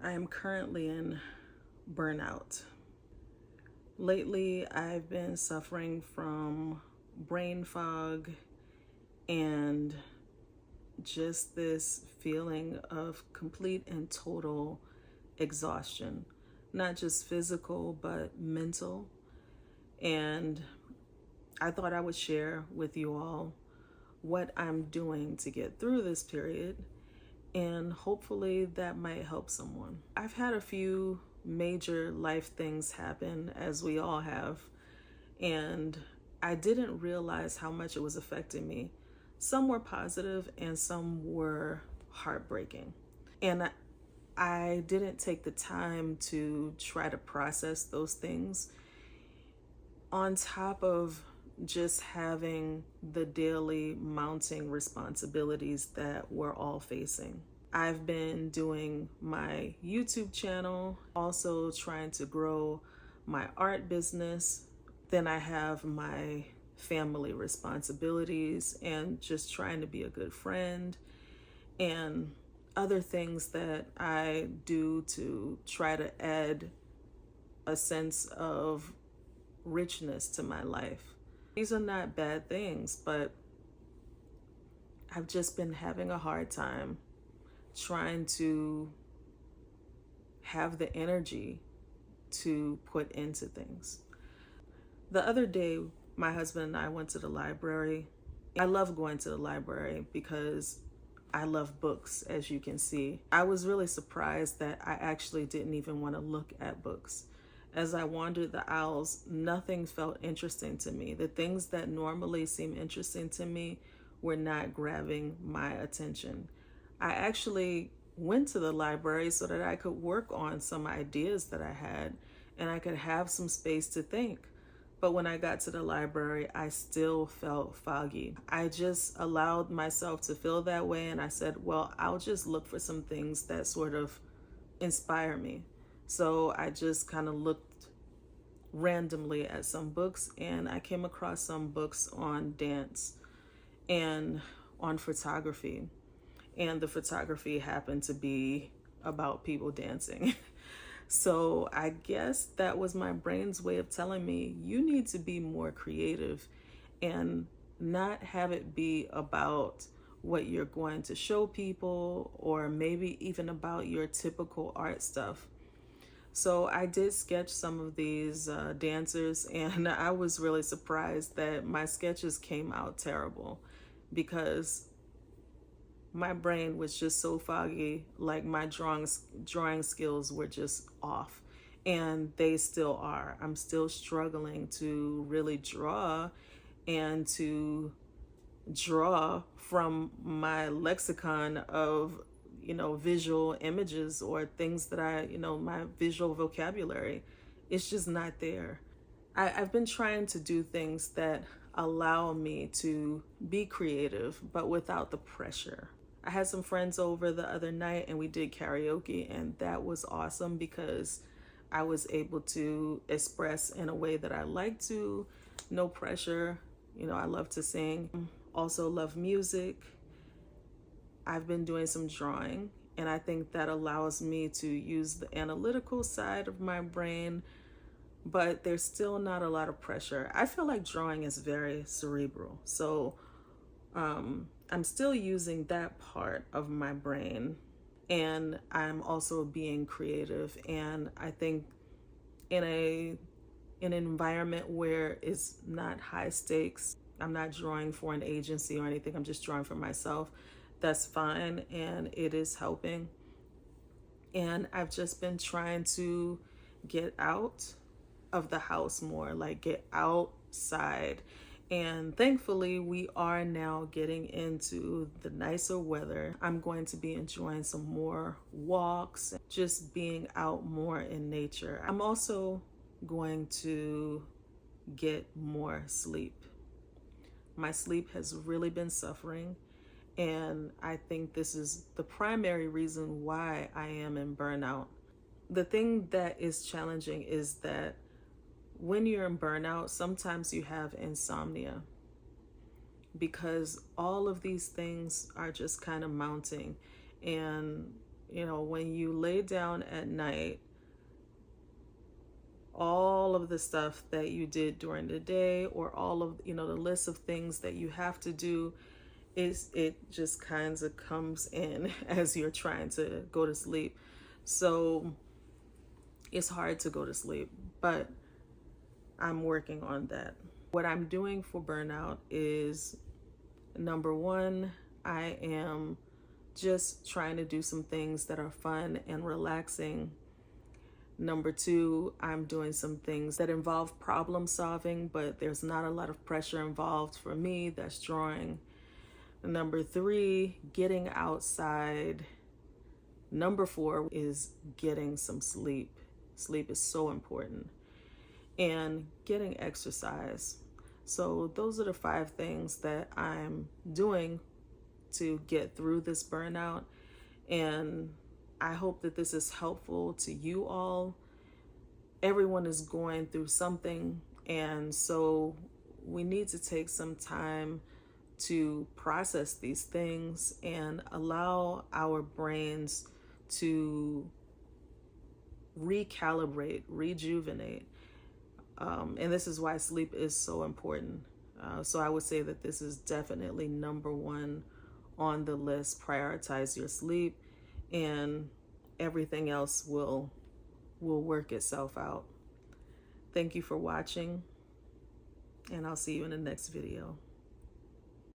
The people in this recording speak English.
I am currently in burnout. Lately, I've been suffering from brain fog and just this feeling of complete and total exhaustion, not just physical, but mental. And I thought I would share with you all what I'm doing to get through this period, and hopefully that might help someone. I've had a few major life things happen, as we all have, and I didn't realize how much it was affecting me. Some were positive and some were heartbreaking. And I didn't take the time to try to process those things, on top of just having the daily mounting responsibilities that we're all facing. I've been doing my YouTube channel, also trying to grow my art business. Then I have my family responsibilities and just trying to be a good friend and other things that I do to try to add a sense of richness to my life. These are not bad things, but I've just been having a hard time trying to have the energy to put into things. The other day, my husband and I went to the library. I love going to the library because I love books, as you can see. I was really surprised that I actually didn't even want to look at books. As I wandered the aisles, nothing felt interesting to me. The things that normally seem interesting to me were not grabbing my attention. I actually went to the library so that I could work on some ideas that I had and I could have some space to think. But when I got to the library, I still felt foggy. I just allowed myself to feel that way, and I said, well, I'll just look for some things that sort of inspire me. So I just kind of looked randomly at some books, and I came across some books on dance and on photography. And the photography happened to be about people dancing. So I guess that was my brain's way of telling me, you need to be more creative and not have it be about what you're going to show people, or maybe even about your typical art stuff. So I did sketch some of these dancers, and I was really surprised that my sketches came out terrible because my brain was just so foggy. Like, my drawing skills were just off, and they still are. I'm still struggling to really draw and to draw from my lexicon of visual images, or things that my visual vocabulary. It's just not there. I've been trying to do things that allow me to be creative, but without the pressure. I had some friends over the other night and we did karaoke, and that was awesome because I was able to express in a way that I like to. No pressure. I love to sing. Also love music. I've been doing some drawing, and I think that allows me to use the analytical side of my brain, but there's still not a lot of pressure. I feel like drawing is very cerebral. So I'm still using that part of my brain, and I'm also being creative. And I think in an environment where it's not high stakes, I'm not drawing for an agency or anything, I'm just drawing for myself, that's fine, and it is helping. And I've just been trying to get out of the house more, like get outside. And thankfully, we are now getting into the nicer weather. I'm going to be enjoying some more walks, just being out more in nature. I'm also going to get more sleep. My sleep has really been suffering, and I think this is the primary reason why I am in burnout. The thing that is challenging is that when you're in burnout, sometimes you have insomnia because all of these things are just kind of mounting. And when you lay down at night, all of the stuff that you did during the day, or all of, the list of things that you have to do, it just kind of comes in as you're trying to go to sleep. So it's hard to go to sleep, but I'm working on that. What I'm doing for burnout is, number one, I am just trying to do some things that are fun and relaxing. Number two, I'm doing some things that involve problem solving, but there's not a lot of pressure involved for me. That's drawing. Number three, getting outside. Number four is getting some sleep. Sleep is so important. And getting exercise. So those are the 5 things that I'm doing to get through this burnout. And I hope that this is helpful to you all. Everyone is going through something, and so we need to take some time to process these things and allow our brains to recalibrate, rejuvenate. And this is why sleep is so important. So I would say that this is definitely number 1 on the list. Prioritize your sleep, and everything else will work itself out. Thank you for watching, and I'll see you in the next video.